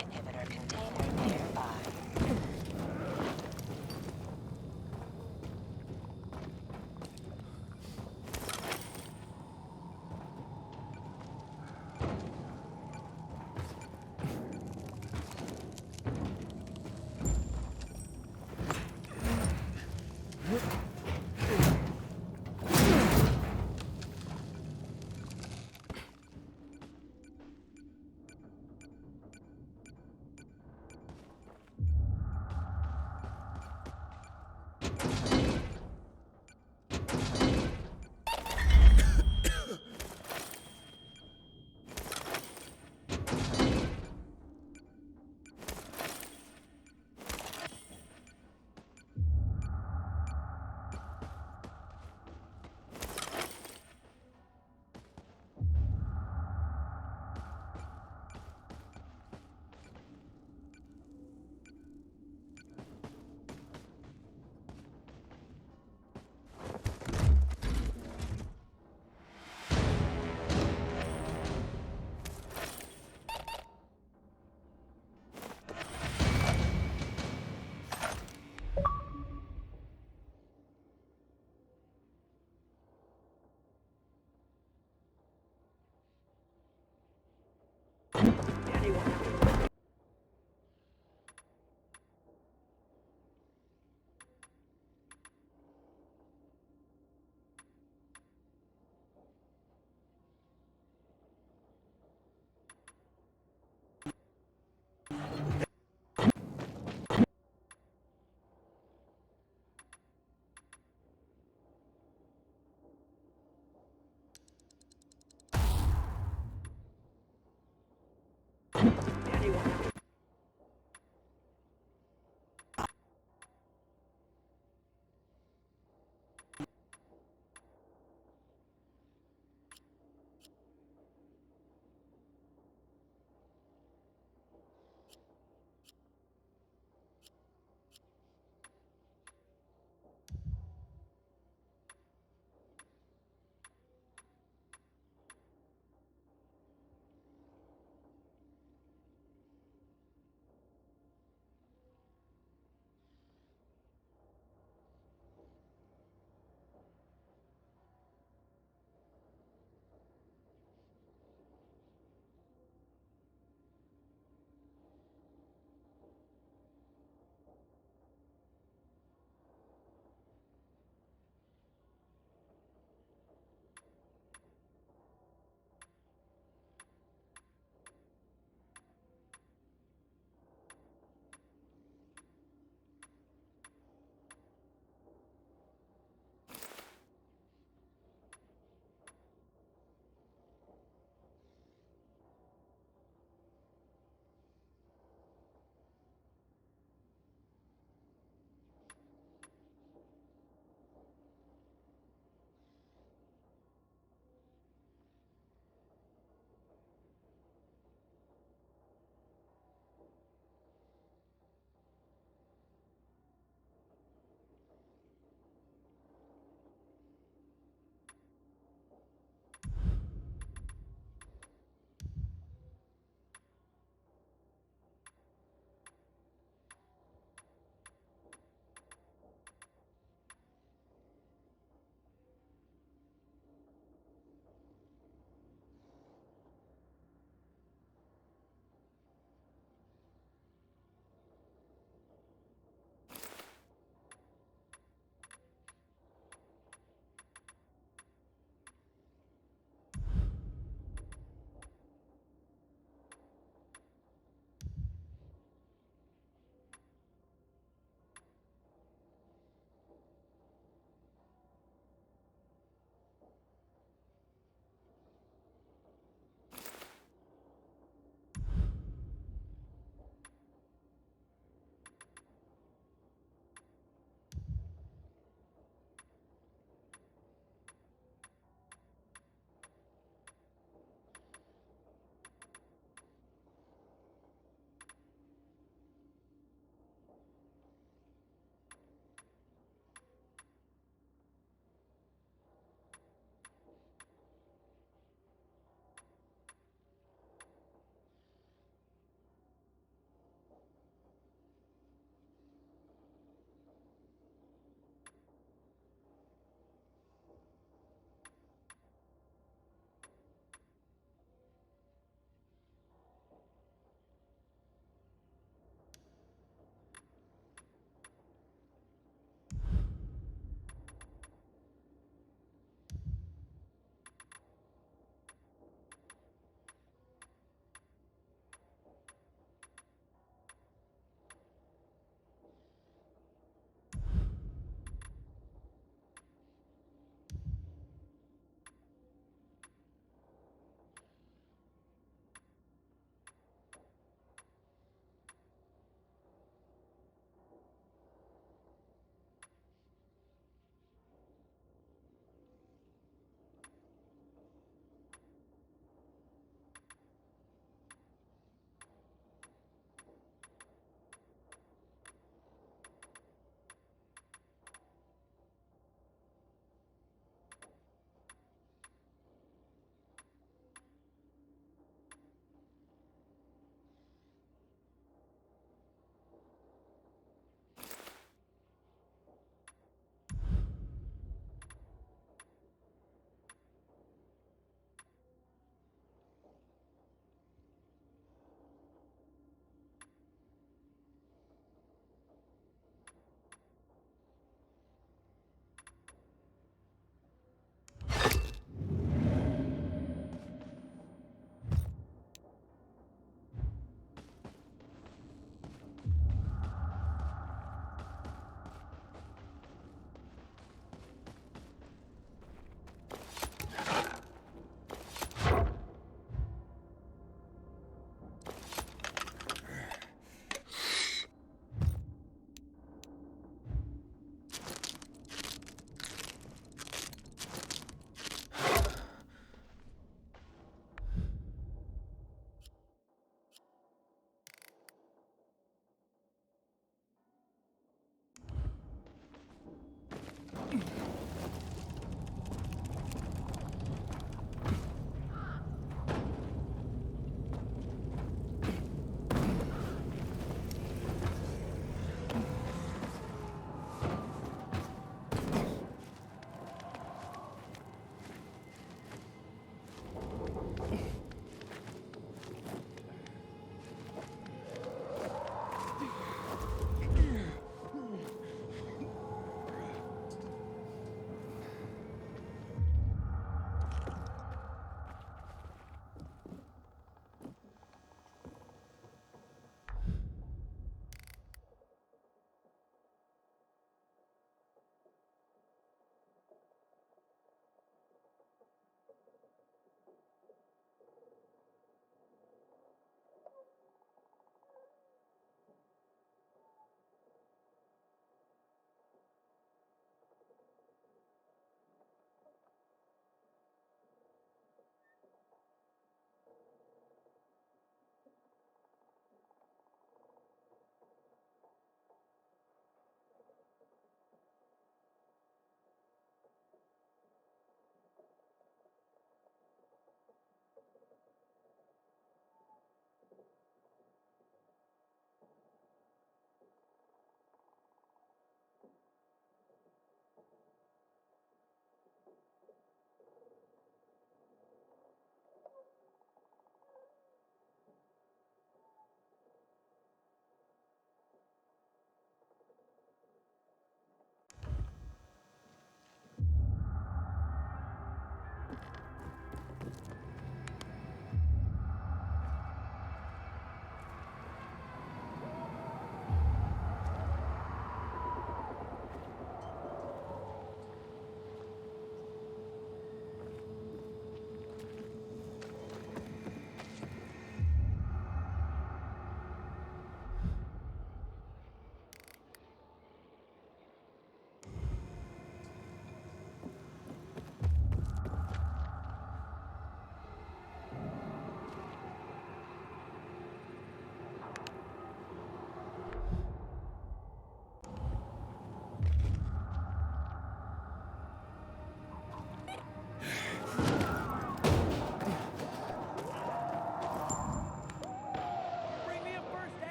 Inhibitor container nearby.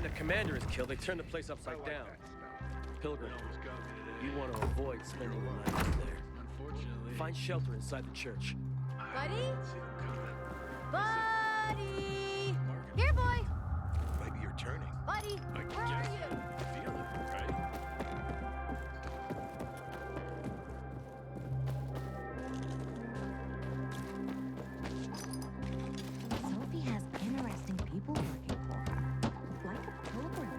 the commander is killed, they turn the place upside down. Pilgrim, you want to avoid spending the night out there. Unfortunately. Find shelter inside the church. Buddy? Buddy! Here, boy! Maybe you're turning. Buddy, where are you? Feel it, right? Sophie has interesting people working for her. Like a pilgrim,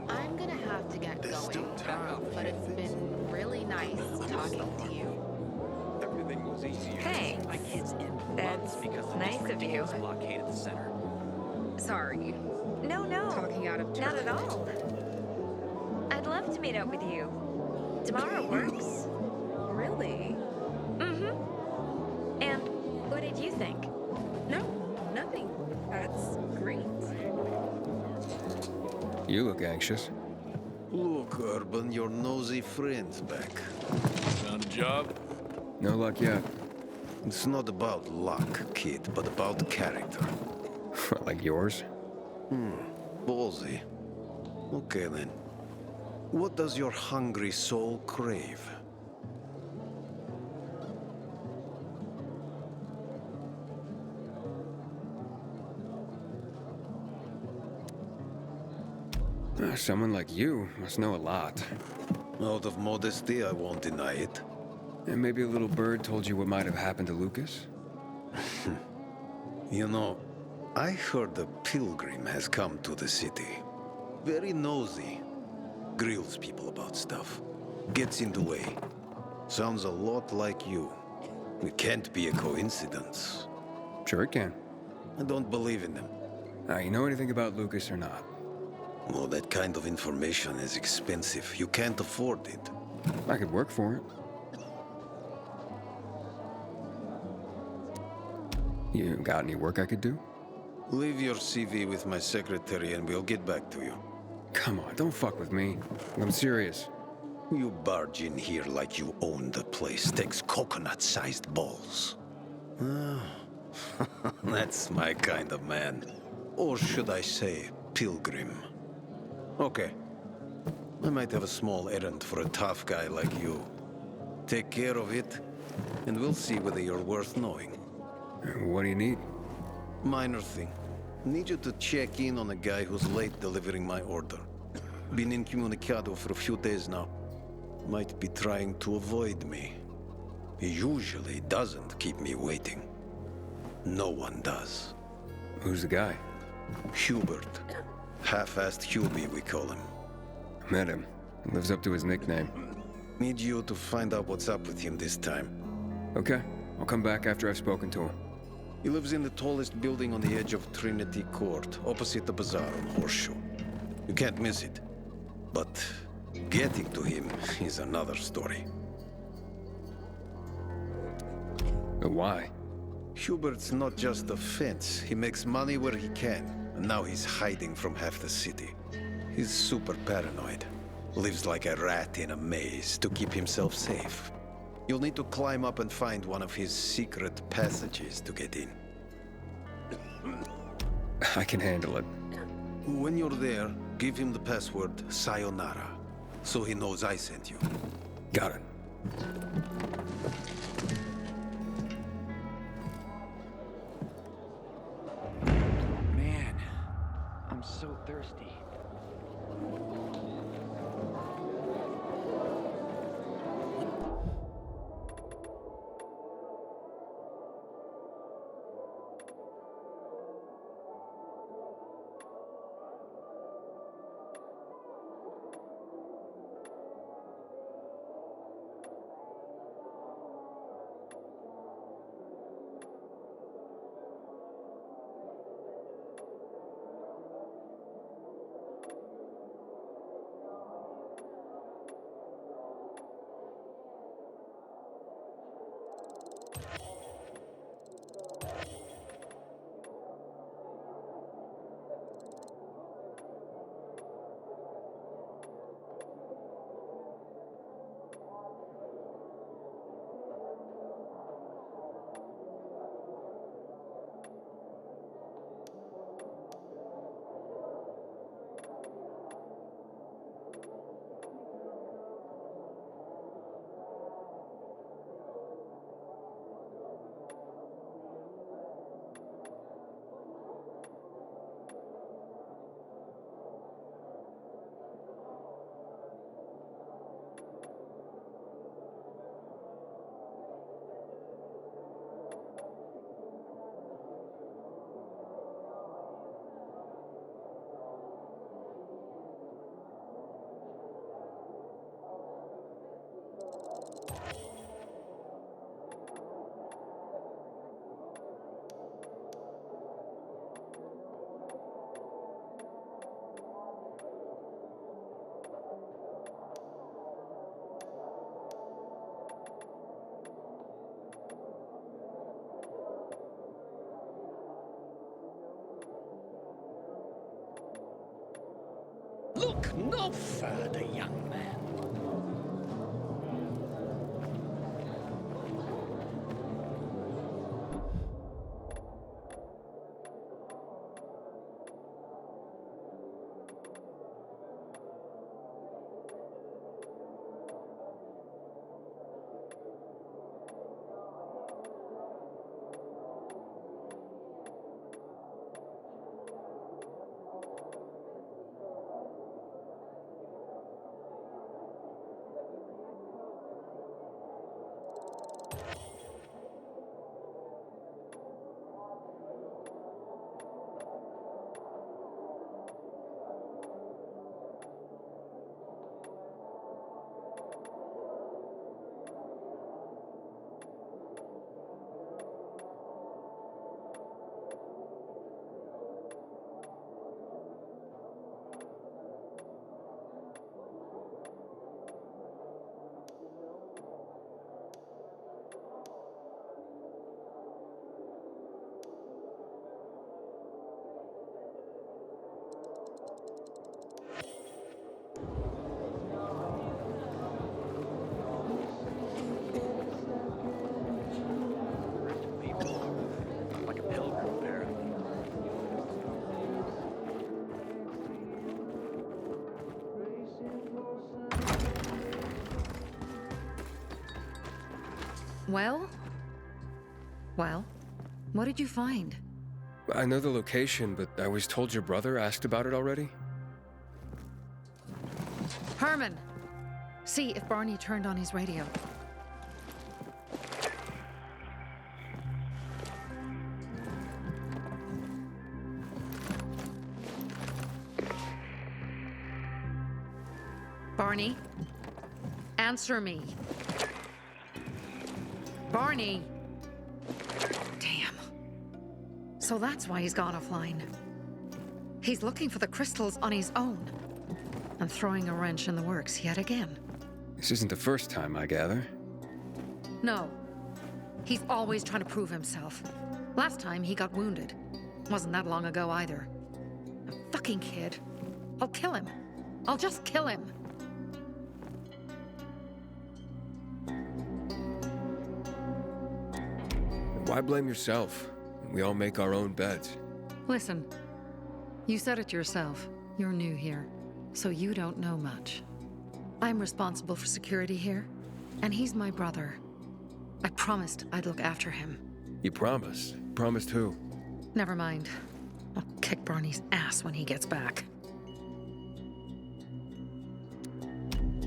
I'm gonna have to get There's still going, time. but it's been really nice talking to you. Everything was easier. Thanks. My kids in That's months because the nice district of team you. was blockaded the center. Sorry, No, no. talking out of turn. Not at all. I'd love to meet up with you. Tomorrow works. Really? Mm-hmm. And what did you think? No, nothing. That's great. You look anxious. Look, Urban, your nosy friend's back. Found a job? No luck yet. It's not about luck, kid, but about character. Like yours? Ballsy. Okay then. What does your hungry soul crave? Someone like you must know a lot. Out of modesty, I won't deny it. And maybe a little bird told you what might have happened to Lucas? You know, I heard a pilgrim has come to the city. Very nosy. Grills people about stuff. Gets in the way. Sounds a lot like you. It can't be a coincidence. Sure it can. I don't believe in them. You know anything about Lucas or not? Well, that kind of information is expensive. You can't afford it. I could work for it. You got any work I could do? Leave your CV with my secretary and we'll get back to you. Come on, don't fuck with me. I'm serious. You barge in here like you own the place. Takes coconut-sized balls. That's my kind of man. Or should I say, pilgrim. Okay. I might have a small errand for a tough guy like you. Take care of it, and we'll see whether you're worth knowing. What do you need? Minor thing. Need you to check in on a guy who's late delivering my order. Been incommunicado for a few days now. Might be trying to avoid me. He usually doesn't keep me waiting. No one does. Who's the guy? Hubert. Half-assed Hubie, we call him. Met him. Lives up to his nickname. Need you to find out what's up with him this time. Okay, I'll come back after I've spoken to him. He lives in the tallest building on the edge of Trinity Court, opposite the bazaar on Horseshoe. You can't miss it. But getting to him is another story. Why? Hubert's not just a fence. He makes money where he can, and now he's hiding from half the city. He's super paranoid. Lives like a rat in a maze to keep himself safe. You'll need to climb up and find one of his secret passages to get in. I can handle it. When you're there, give him the password Sayonara, so he knows I sent you. Got it. Man, I'm so thirsty. No further, young man. Like a pilgrim, apparently. Well? Well? What did you find? I know the location, but I was told your brother asked about it already. Herman! See if Barney turned on his radio. Barney? Answer me. Barney! Damn. So that's why he's gone offline. He's looking for the crystals on his own. And throwing a wrench in the works yet again. This isn't the first time, I gather. No. He's always trying to prove himself. Last time he got wounded. Wasn't that long ago either. A fucking kid. I'll kill him. I'll just kill him. Why blame yourself? We all make our own beds. Listen. You said it yourself. You're new here. So you don't know much. I'm responsible for security here, and he's my brother. I promised I'd look after him. You promised? Promised who? Never mind. I'll kick Barney's ass when he gets back.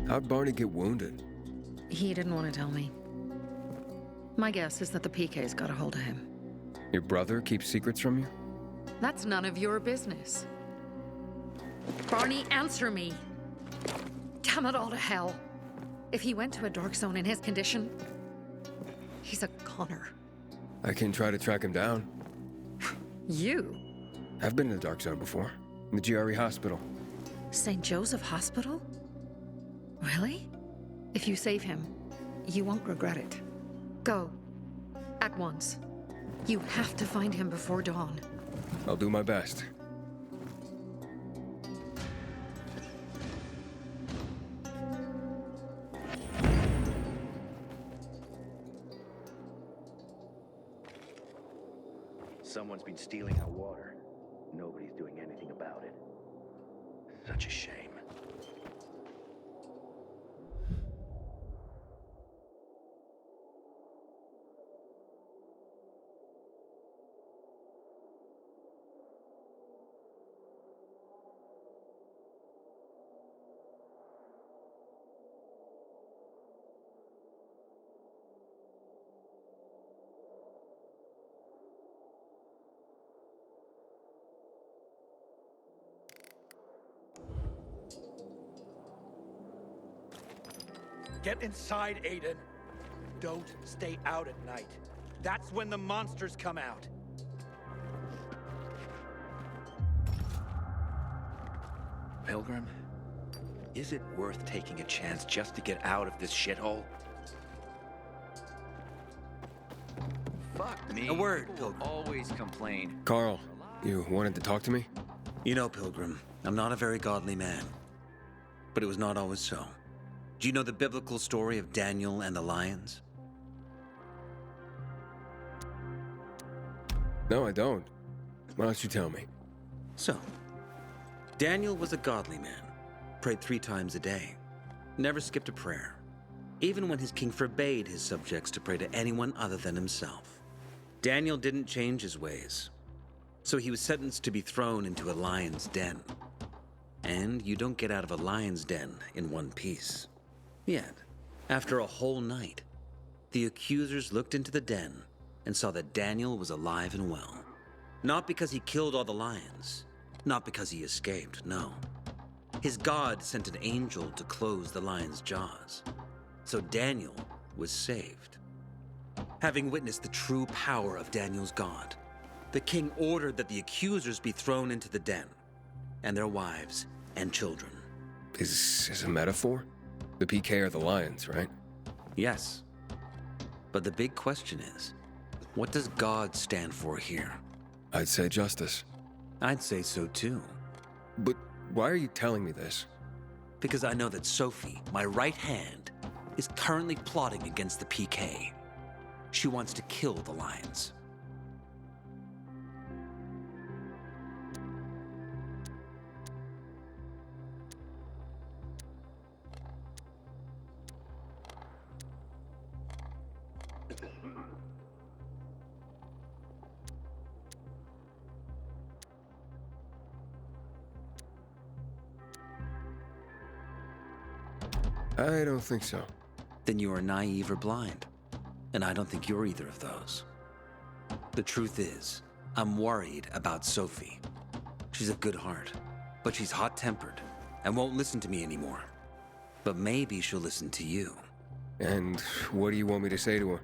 How'd Barney get wounded? He didn't want to tell me. My guess is that the PK's got a hold of him. Your brother keeps secrets from you? That's none of your business. Barney, answer me. Damn it all to hell. If he went to a dark zone in his condition, he's a goner. I can try to track him down. You? I've been in the dark zone before. In the GRE hospital. St. Joseph Hospital? Really? If you save him, you won't regret it. Go. At once. You have to find him before dawn. I'll do my best. Someone's been stealing our water. Nobody's doing anything about it. Such a shame. Get inside, Aiden. Don't stay out at night. That's when the monsters come out. Pilgrim, is it worth taking a chance just to get out of this shithole? Fuck me. A word, People Pilgrim. always complain. Carl, you wanted to talk to me? You know, Pilgrim, I'm not a very godly man. but it was not always so. Do you know the biblical story of Daniel and the lions? No, I don't. Why don't you tell me? So, Daniel was a godly man, prayed 3 times a day, never skipped a prayer, even when his king forbade his subjects to pray to anyone other than himself. Daniel didn't change his ways, so he was sentenced to be thrown into a lion's den. And you don't get out of a lion's den in one piece. Yet, after a whole night, the accusers looked into the den and saw that Daniel was alive and well. Not because he killed all the lions, not because he escaped, no. His God sent an angel to close the lion's jaws, so Daniel was saved. Having witnessed the true power of Daniel's God, the king ordered that the accusers be thrown into the den, and their wives and children. Is a metaphor? The PK are the lions, right? Yes. But the big question is, what does God stand for here? I'd say justice. I'd say so too. But why are you telling me this? Because I know that Sophie, my right hand, is currently plotting against the PK. She wants to kill the lions. I don't think so. Then you are naive or blind. And I don't think you're either of those. The truth is, I'm worried about Sophie. She's a good heart, but she's hot-tempered and won't listen to me anymore. But maybe she'll listen to you. And what do you want me to say to her?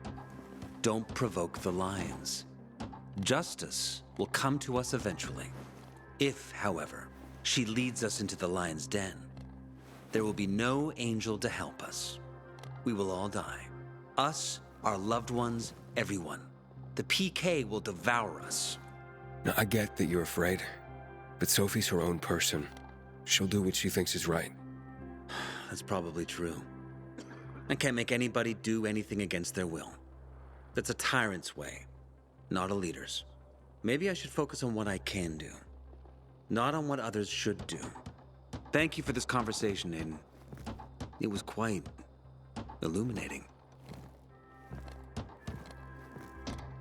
Don't provoke the lions. Justice will come to us eventually. If, however, she leads us into the lion's den, there will be no angel to help us. We will all die. Us, our loved ones, everyone. The PK will devour us. Now, I get that you're afraid, but Sophie's her own person. She'll do what she thinks is right. That's probably true. I can't make anybody do anything against their will. That's a tyrant's way, not a leader's. Maybe I should focus on what I can do, not on what others should do. Thank you for this conversation, Aiden. It was quite illuminating.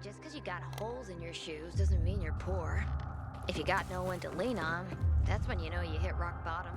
Just because you got holes in your shoes doesn't mean you're poor. If you got no one to lean on, that's when you know you hit rock bottom.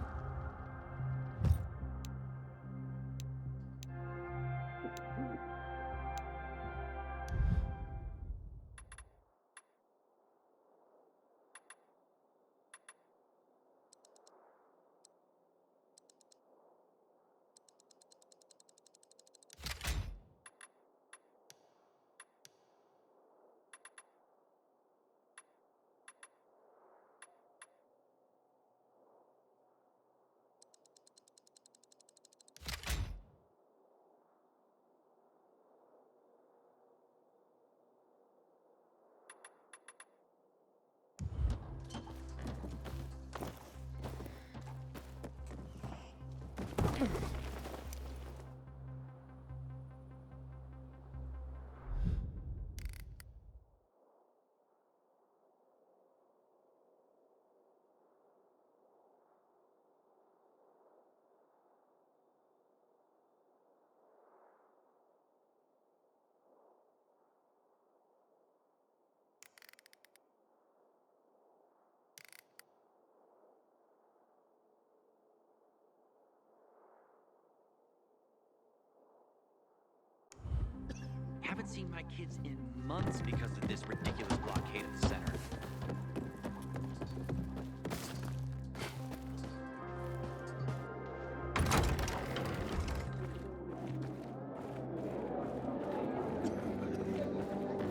Haven't seen my kids in months because of this ridiculous blockade of the center.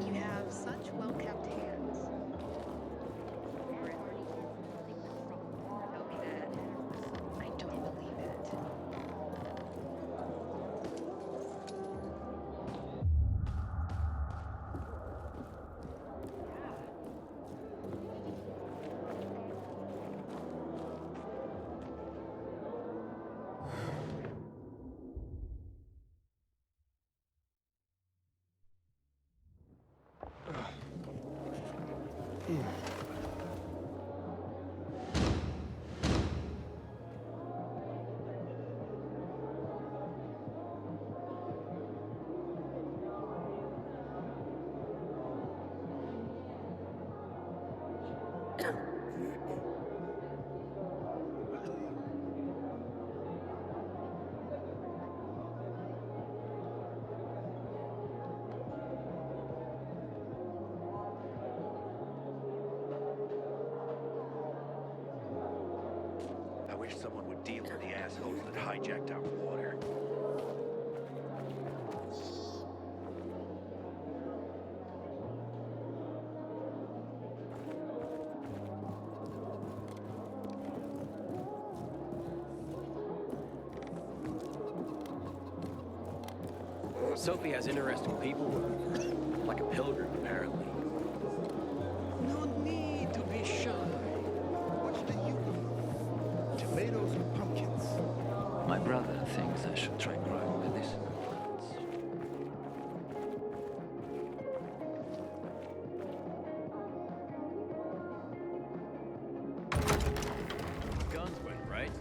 You have such well-kept hands. I don't believe it. I wish someone would deal with the assholes that hijacked our water. Sophie has interesting people working for her. Like a pilgrim, apparently. No need to be shy. What do you eat? Tomatoes or pumpkins? My brother thinks I should try growing medicinal plants. Guns went, right?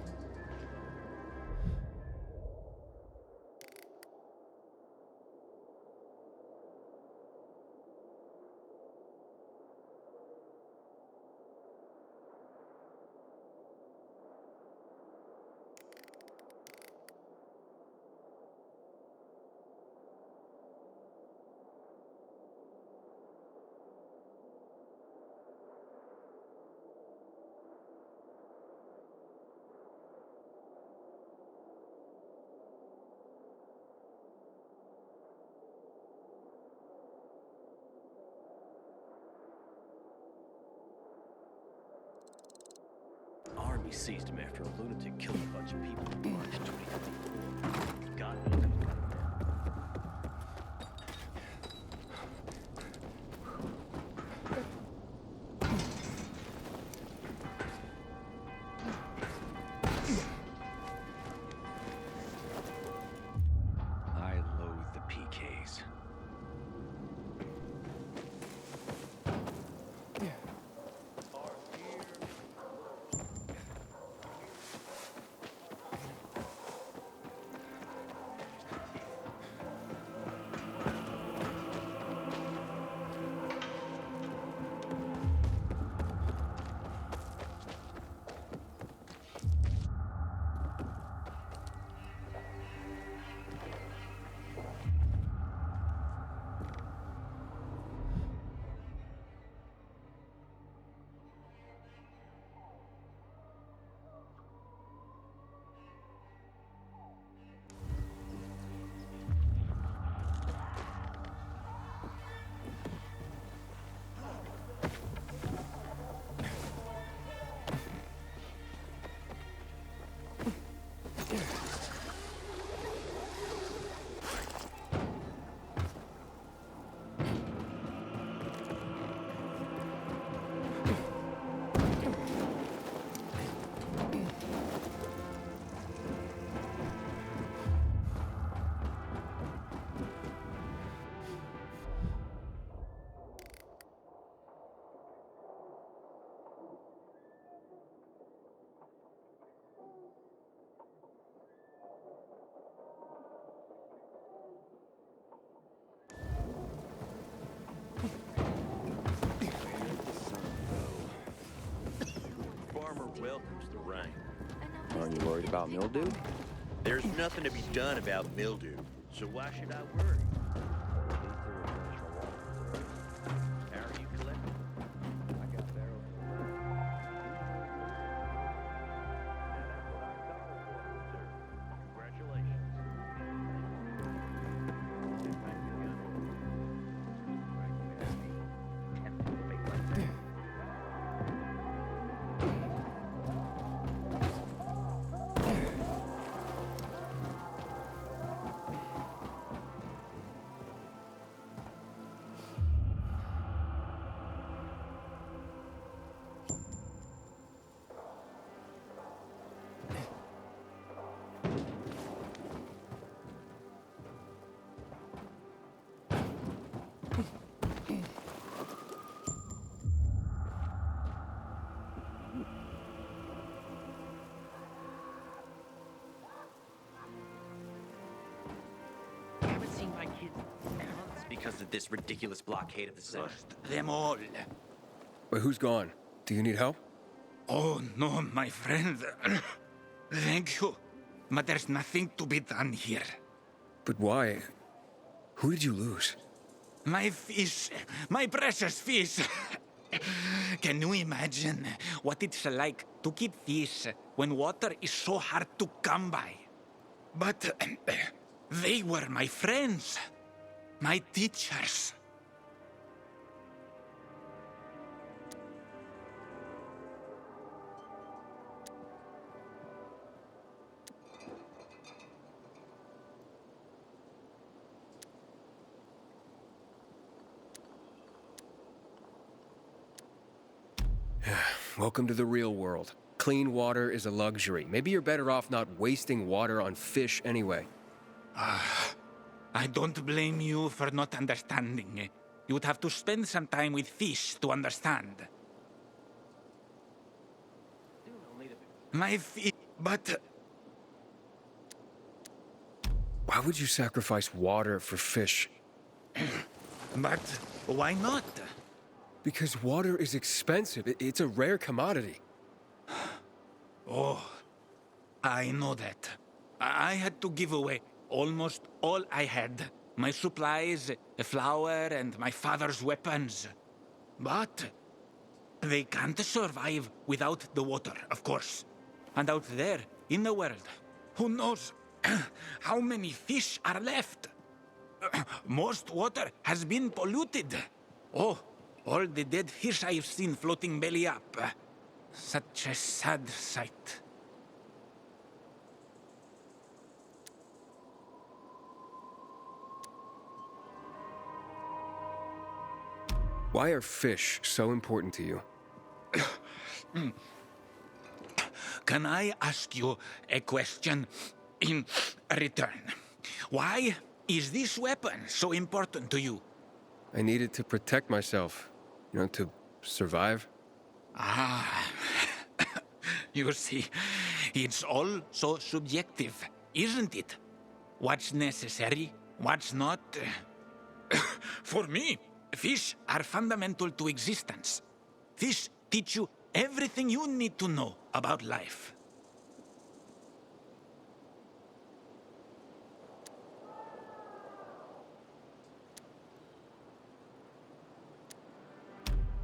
Army seized him after a lunatic killed a bunch of people in March 2024. God knows who's got him now. I loathe the PKs. Farmer welcomes the rain. Aren't you worried about mildew? There's nothing to be done about mildew, so why should I worry? How are you collecting? I got barrels. My kids months because of this ridiculous blockade of the center. Bust them all. Wait, who's gone? Do you need help? Oh, no, my friend. Thank you. But there's nothing to be done here. But why? Who did you lose? My fish. My precious fish. Can you imagine what it's like to keep fish when water is so hard to come by? But they were my friends. My teachers. Welcome to the real world. Clean water is a luxury. Maybe you're better off not wasting water on fish anyway. I don't blame you for not understanding. You would have to spend some time with fish to understand. My fish, but... Why would you sacrifice water for fish? But why not? Because water is expensive. It's a rare commodity. Oh, I know that. I had to give away almost all I had. My supplies, the flour, and my father's weapons. But they can't survive without the water, of course. And out there, in the world, who knows how many fish are left? Most water has been polluted. Oh, all the dead fish I've seen floating belly up. Such a sad sight. Why are fish so important to you? Can I ask you a question in return? Why is this weapon so important to you? I need it to protect myself. You know, to survive. Ah, you see, it's all so subjective, isn't it? What's necessary, what's not? For me, fish are fundamental to existence. Fish teach you everything you need to know about life.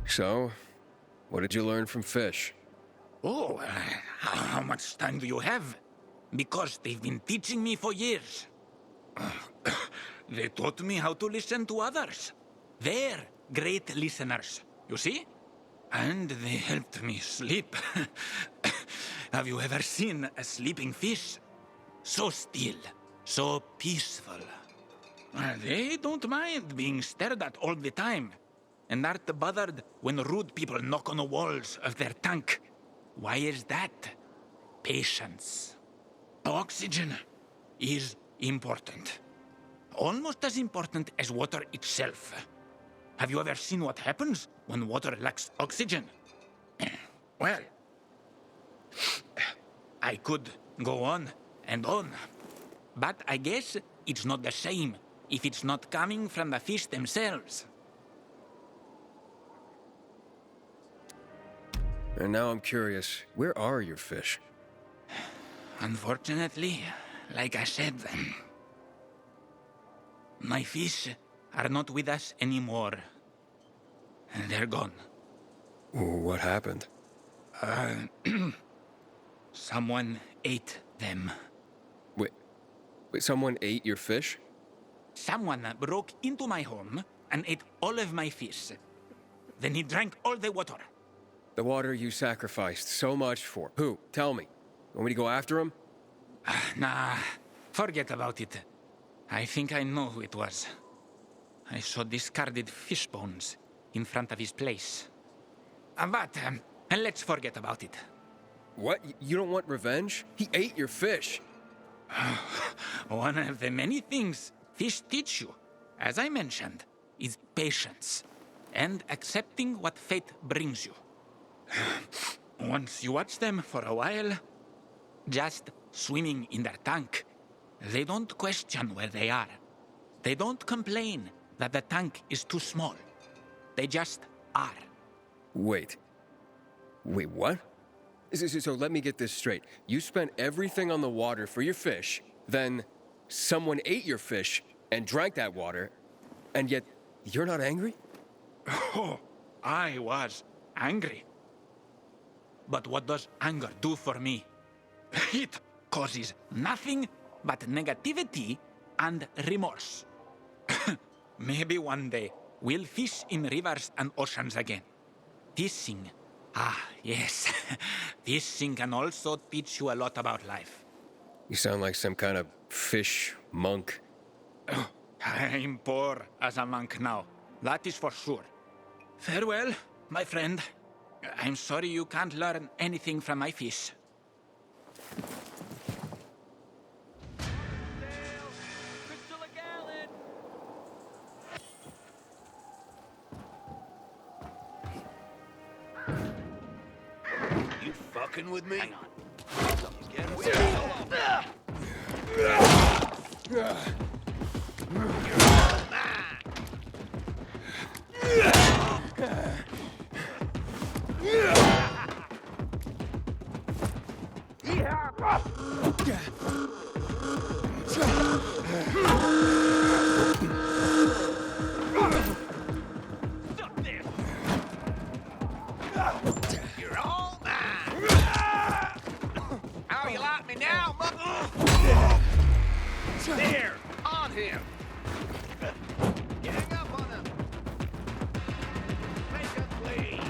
So, what did you learn from fish? Oh, how much time do you have? Because they've been teaching me for years. They taught me how to listen to others. They're great listeners, you see? And they helped me sleep. Have you ever seen a sleeping fish? So still, so peaceful. They don't mind being stared at all the time, and aren't bothered when rude people knock on the walls of their tank. Why is that? Patience. Oxygen is important. Almost as important as water itself. Have you ever seen what happens when water lacks oxygen? Well, I could go on and on, but I guess it's not the same if it's not coming from the fish themselves. And now I'm curious, where are your fish? Unfortunately, like I said, my fish are not with us anymore. They're gone. What happened? Someone ate them. Wait, someone ate your fish? Someone broke into my home and ate all of my fish. Then he drank all the water. The water you sacrificed so much for. Who? Tell me. Want me to go after him? Nah, forget about it. I think I know who it was. I saw discarded fish bones in front of his place. But let's forget about it. What? You don't want revenge? He ate your fish. One of the many things fish teach you, as I mentioned, is patience and accepting what fate brings you. Once you watch them for a while, just swimming in their tank, they don't question where they are. They don't complain that the tank is too small. They just are. Wait, what? So let me get this straight. You spent everything on the water for your fish, then someone ate your fish and drank that water, and yet you're not angry? Oh, I was angry. But what does anger do for me? It causes nothing but negativity and remorse. Maybe one day we'll fish in rivers and oceans again. Fishing. Ah, yes. Fishing can also teach you a lot about life. You sound like some kind of fish monk. Oh, I'm poor as a monk now. That is for sure. Farewell, my friend. I'm sorry you can't learn anything from my fish. You fucking with me? Hang on. Get away. You're all mine. How you like me now, There, on him. Gang up on him. Make a play.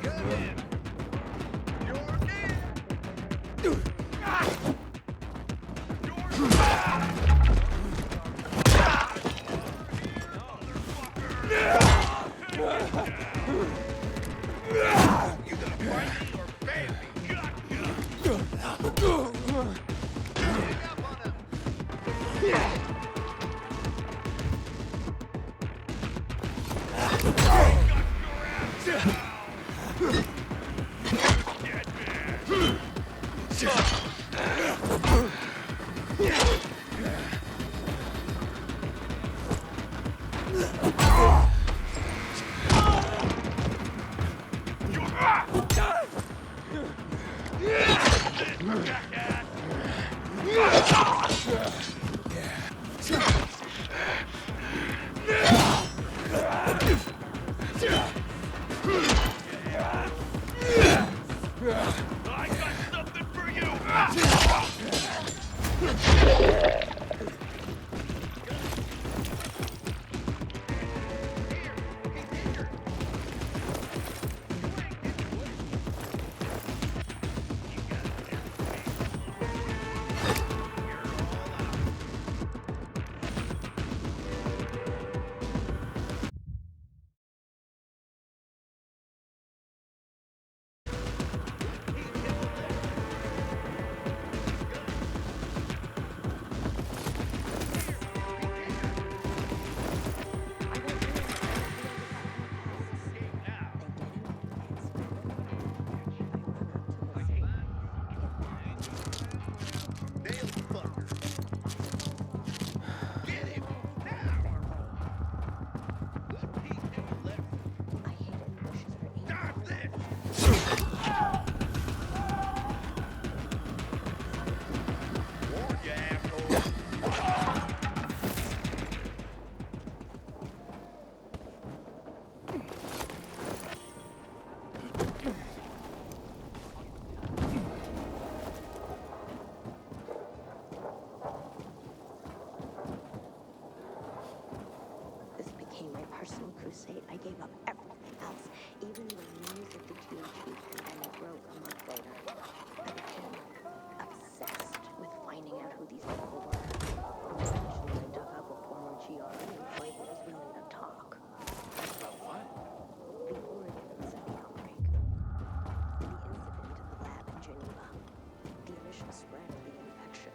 Come in. You're near. You gonna fight me or ban me? Gang up on him. I got something for you! This became my personal crusade. I gave up everything else, even the news of the GHQ, and broke a month later. I became obsessed with finding out who these people were. Eventually, I dug up a former GRE employee who was willing to talk. About what? The origins of the outbreak. The incident in the lab in Geneva. The initial spread of the infection.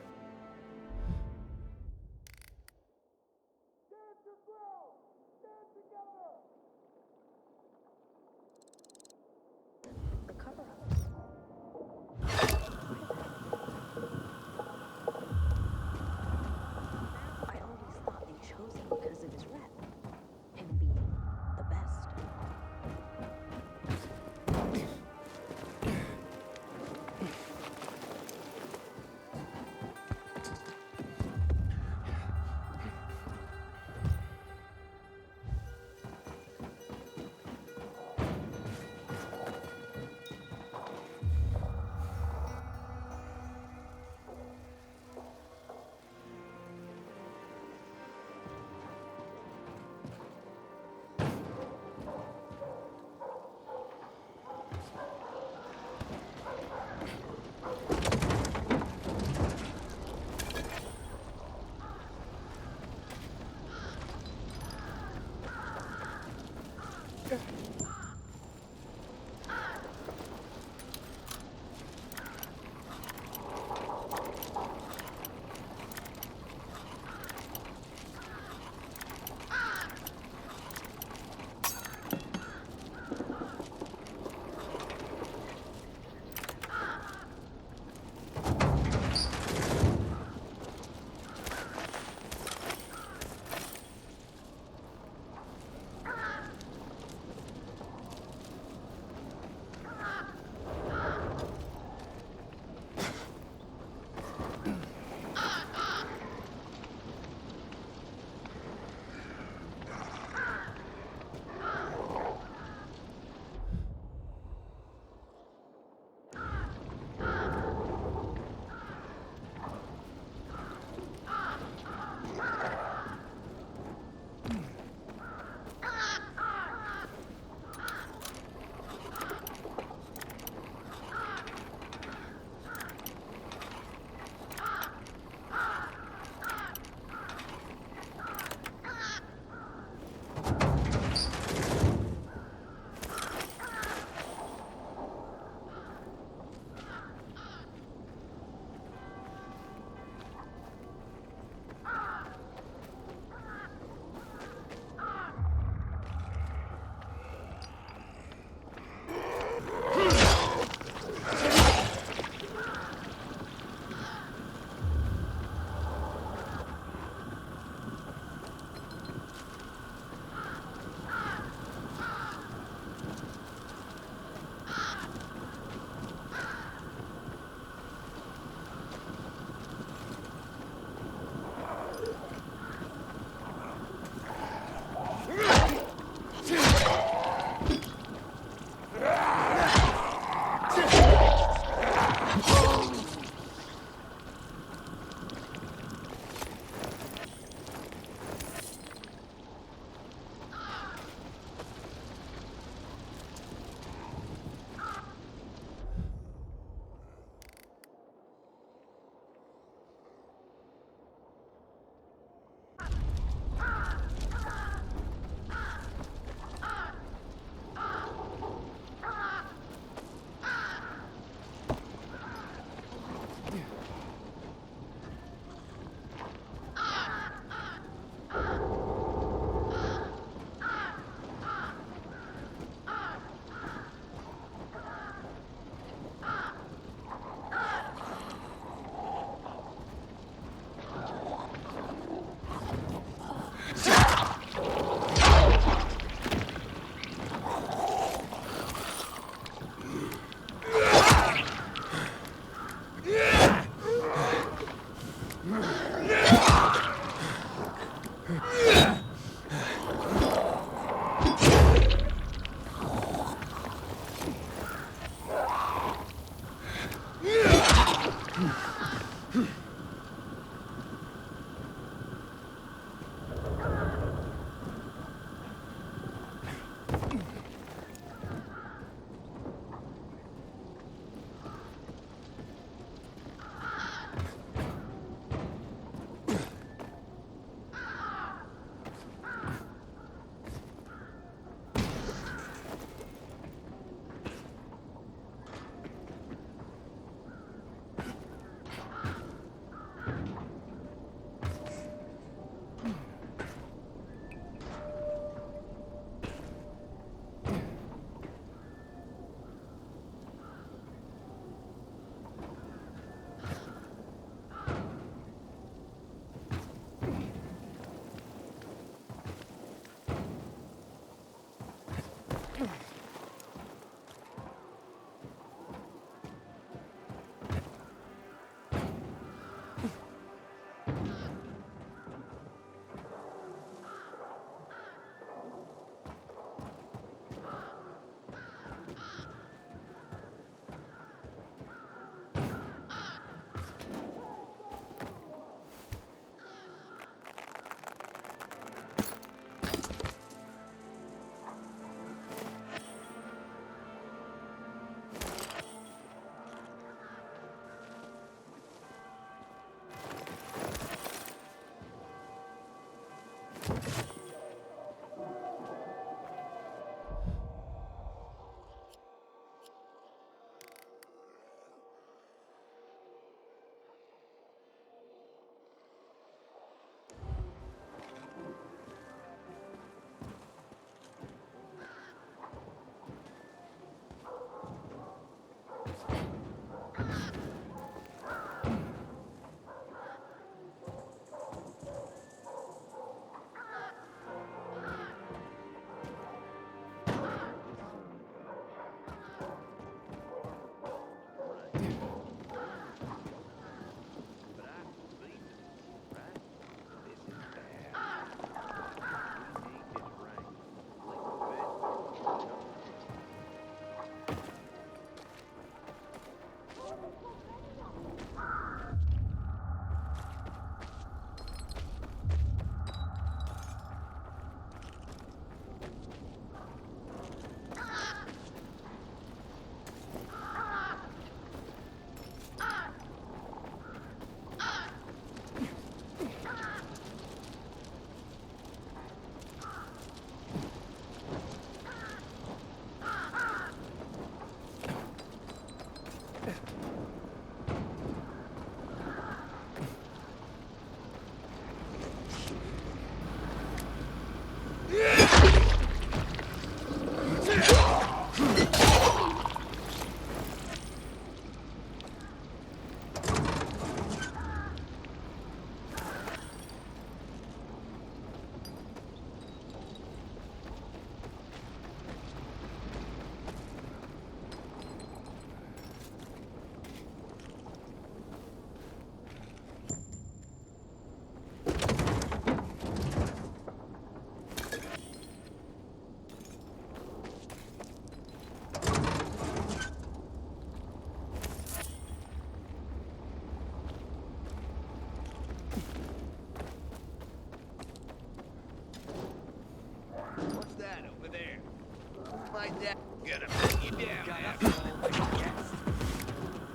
my dad. Gonna put you down.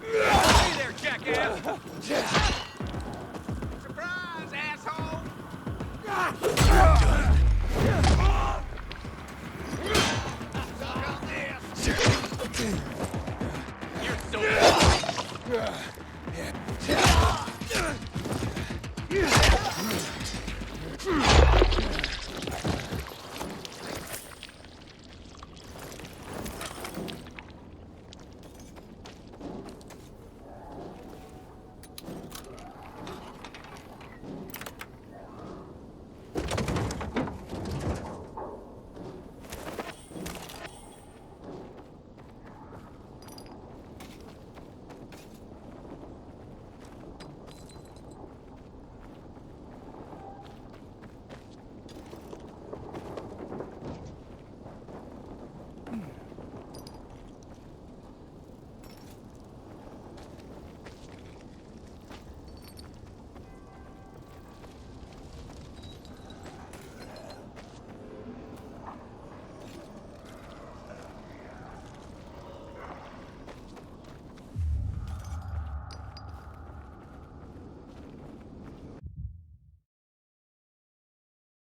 Hey there, jackass! Surprise, asshole!